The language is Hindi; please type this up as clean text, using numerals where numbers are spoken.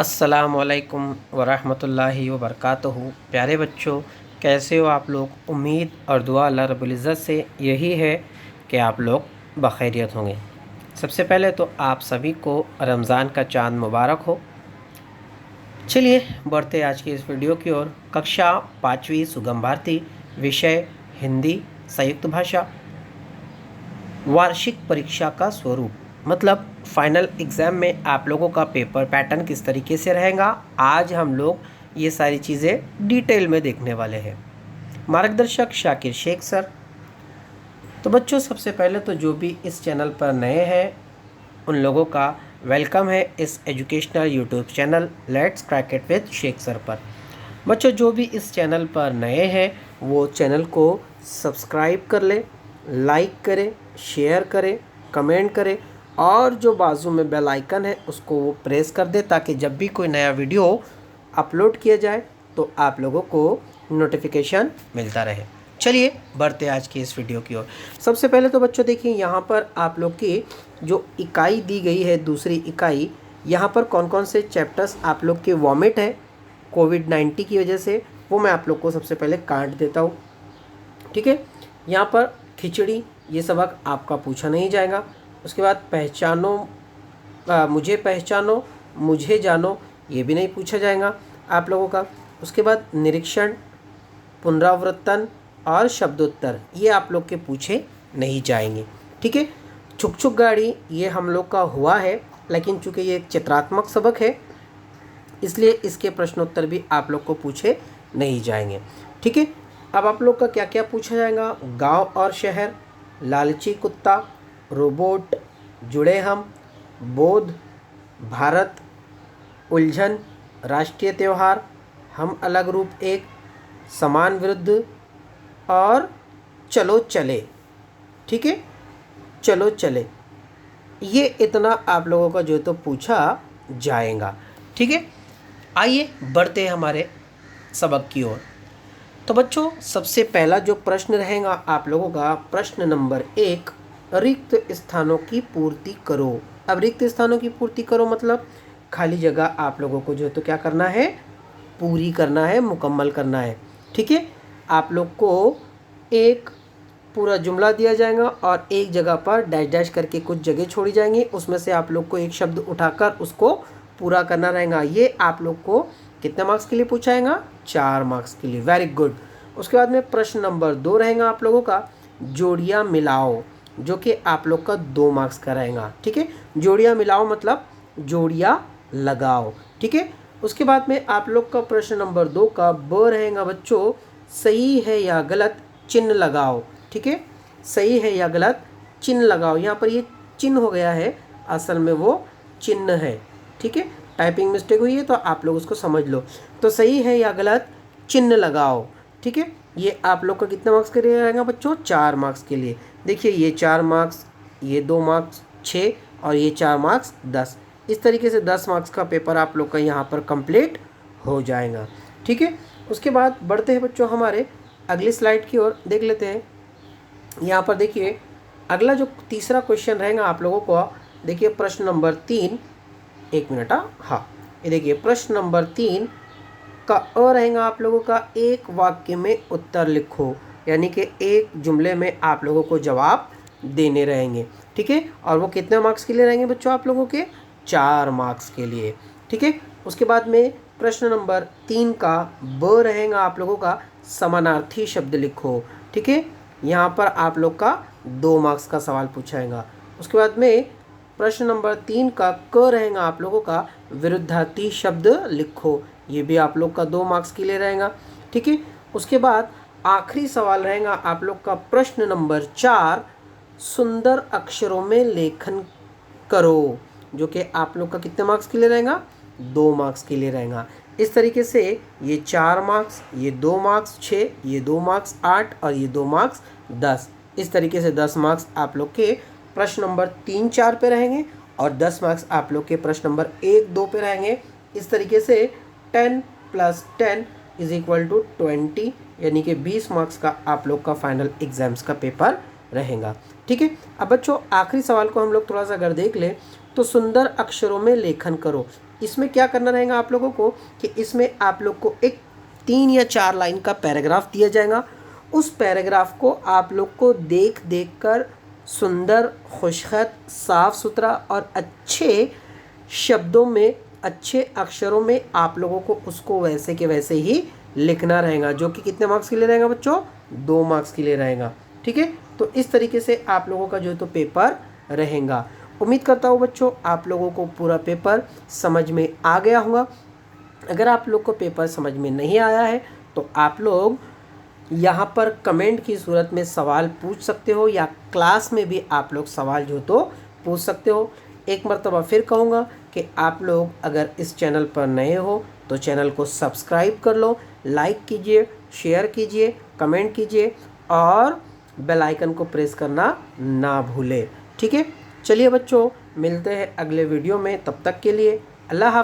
अस्सलामुअलैकुम वरहमतुल्लाहि वबरकातुहू। प्यारे बच्चों, कैसे हो आप लोग। उम्मीद और दुआ अल्लाह रब्बुल इज़्ज़त से यही है कि आप लोग बखैरियत होंगे। सबसे पहले तो आप सभी को रमज़ान का चाँद मुबारक हो। चलिए बढ़ते आज की इस वीडियो की ओर। कक्षा 5वीं सुगम भारती, विषय हिंदी संयुक्त भाषा। वार्षिक परीक्षा का स्वरूप मतलब फाइनल एग्ज़ाम में आप लोगों का पेपर पैटर्न किस तरीके से रहेगा, आज हम लोग ये सारी चीज़ें डिटेल में देखने वाले हैं। मार्गदर्शक शाकिर शेख सर। तो बच्चों, सबसे पहले तो जो भी इस चैनल पर नए हैं उन लोगों का वेलकम है इस educational YouTube channel let's crack it with Sheikh sir पर। बच्चों, जो भी इस चैनल पर नए हैं वो चैनल को सब्सक्राइब कर ले, लाइक करें, शेयर करें, कमेंट करें और जो बाजू में बेल आइकन है उसको वो प्रेस कर दे ताकि जब भी कोई नया वीडियो अपलोड किया जाए तो आप लोगों को नोटिफिकेशन मिलता रहे। चलिए बढ़ते आज की इस वीडियो की ओर। सबसे पहले तो बच्चों देखिए, यहाँ पर आप लोग की जो इकाई दी गई है, दूसरी इकाई, यहाँ पर कौन कौन से चैप्टर्स आप लोग के वॉमिट है कोविड-19 की वजह से, वो मैं आप लोग को सबसे पहले काट देता हूँ। ठीक है, यहाँ पर खिचड़ी ये सबक आपका पूछा नहीं जाएगा। उसके बाद पहचानो, मुझे पहचानो, मुझे जानो, ये भी नहीं पूछा जाएगा आप लोगों का। उसके बाद निरीक्षण, पुनरावर्तन और शब्दोत्तर ये आप लोग के पूछे नहीं जाएंगे। ठीक है, छुक छुक गाड़ी ये हम लोग का हुआ है, लेकिन चूँकि ये एक चित्रात्मक सबक है इसलिए इसके प्रश्नोत्तर भी आप लोग को पूछे नहीं जाएंगे। ठीक है, अब आप लोग का क्या क्या पूछा जाएगा। गांव और शहर, लालची कुत्ता, रोबोट, जुड़े हम, बोध, भारत, उलझन, राष्ट्रीय त्यौहार, हम अलग रूप एक, समान विरुद्ध और चलो चले। ठीक है, चलो चले, ये इतना आप लोगों का जो तो पूछा जाएगा। ठीक है, आइए बढ़ते हैं हमारे सबक की ओर। तो बच्चों, सबसे पहला जो प्रश्न रहेगा आप लोगों का, प्रश्न नंबर 1, रिक्त स्थानों की पूर्ति करो। अब रिक्त स्थानों की पूर्ति करो मतलब खाली जगह आप लोगों को जो है तो क्या करना है, पूरी करना है, मुकम्मल करना है। ठीक है, आप लोग को एक पूरा जुमला दिया जाएगा और एक जगह पर डैश डैश करके कुछ जगह छोड़ी जाएंगी, उसमें से आप लोग को एक शब्द उठाकर उसको पूरा करना रहेगा। ये आप लोग को कितने मार्क्स के लिए पूछा जाएगा, 4 मार्क्स के लिए। Very good. उसके बाद में प्रश्न नंबर 2 रहेगा आप लोगों का, जोड़ियाँ मिलाओ, जो कि आप लोग का 2 मार्क्स का रहेगा। ठीक है, जोड़ियाँ मिलाओ मतलब जोड़ियाँ लगाओ। ठीक है, उसके बाद में आप लोग का प्रश्न नंबर 2 का ब रहेगा बच्चों, सही है या गलत चिन्ह लगाओ। ठीक है, सही है या गलत चिन्ह लगाओ। यहाँ पर ये चिन्ह हो गया है, असल में वो चिन्ह है। ठीक है, टाइपिंग मिस्टेक हुई है तो आप लोग उसको समझ लो। तो सही है या गलत चिन्ह लगाओ। ठीक है, ये आप लोग का कितने मार्क्स के लिए रहेगा बच्चों, 4 मार्क्स के लिए। देखिए ये 4 मार्क्स, ये 2 मार्क्स 6 और ये 4 मार्क्स 10। इस तरीके से 10 मार्क्स का पेपर आप लोग का यहाँ पर कंप्लीट हो जाएगा। ठीक है, उसके बाद बढ़ते हैं बच्चों हमारे अगली स्लाइड की ओर, देख लेते हैं। यहाँ पर देखिए अगला जो तीसरा क्वेश्चन रहेगा आप लोगों को, देखिए प्रश्न नंबर 3, 1 मिनट, हाँ ये देखिए प्रश्न नंबर 3 का अ रहेगा आप लोगों का, एक वाक्य में उत्तर लिखो, यानी कि एक जुमले में आप लोगों को जवाब देने रहेंगे। ठीक है, और वो कितने मार्क्स के लिए रहेंगे बच्चों आप लोगों के, 4 मार्क्स के लिए। ठीक है, उसके बाद में प्रश्न नंबर 3 का ब रहेगा आप लोगों का, समानार्थी शब्द लिखो। ठीक है, यहाँ पर आप लोग का 2 मार्क्स का सवाल पूछाएगा। उसके बाद में प्रश्न नंबर 3 का क रहेगा आप लोगों का, विरुद्धार्थी शब्द लिखो, ये भी आप लोग का 2 मार्क्स के लिए रहेगा। ठीक है, उसके बाद आखिरी सवाल रहेगा आप लोग का प्रश्न नंबर 4, सुंदर अक्षरों में लेखन करो, जो कि आप लोग का कितने मार्क्स के लिए रहेगा, 2 मार्क्स के लिए रहेगा। इस तरीके से ये 4 मार्क्स, ये 2 मार्क्स 6, ये 2 मार्क्स 8 और ये 2 मार्क्स 10। इस तरीके से 10 मार्क्स आप लोग के प्रश्न नंबर 3, 4 पे रहेंगे और 10 मार्क्स आप लोग के प्रश्न नंबर 1, 2 पे रहेंगे। इस तरीके से 10 + 10 = 20, यानी कि 20 मार्क्स का आप लोग का फाइनल एग्जाम्स का पेपर रहेगा। ठीक है, अब बच्चों आखिरी सवाल को हम लोग थोड़ा सा अगर देख लें तो सुंदर अक्षरों में लेखन करो। इसमें क्या करना रहेगा आप लोगों को कि इसमें आप लोग को एक 3 या 4 लाइन का पैराग्राफ दिया जाएगा। उस पैराग्राफ को आप लोग को देख देख कर सुंदर, खुशखत, साफ सुथरा और अच्छे शब्दों में, अच्छे अक्षरों में आप लोगों को उसको वैसे के वैसे ही लिखना रहेगा, जो कि कितने मार्क्स के लिए रहेगा बच्चों? 2 मार्क्स के लिए रहेगा। ठीक है, तो इस तरीके से आप लोगों का जो तो पेपर रहेगा। उम्मीद करता हूँ बच्चों आप लोगों को पूरा पेपर समझ में आ गया होगा। अगर आप लोग को पेपर समझ में नहीं आया है तो आप लोग यहाँ पर कमेंट की सूरत में सवाल पूछ सकते हो, या क्लास में भी आप लोग सवाल जो तो पूछ सकते हो। एक मर्तबा फिर कहूँगा कि आप लोग अगर इस चैनल पर नए हो तो चैनल को सब्सक्राइब कर लो, लाइक कीजिए, शेयर कीजिए, कमेंट कीजिए और बेल आइकन को प्रेस करना ना भूलें। ठीक है, चलिए बच्चों, मिलते हैं अगले वीडियो में। तब तक के लिए अल्लाह हाफ़िज़।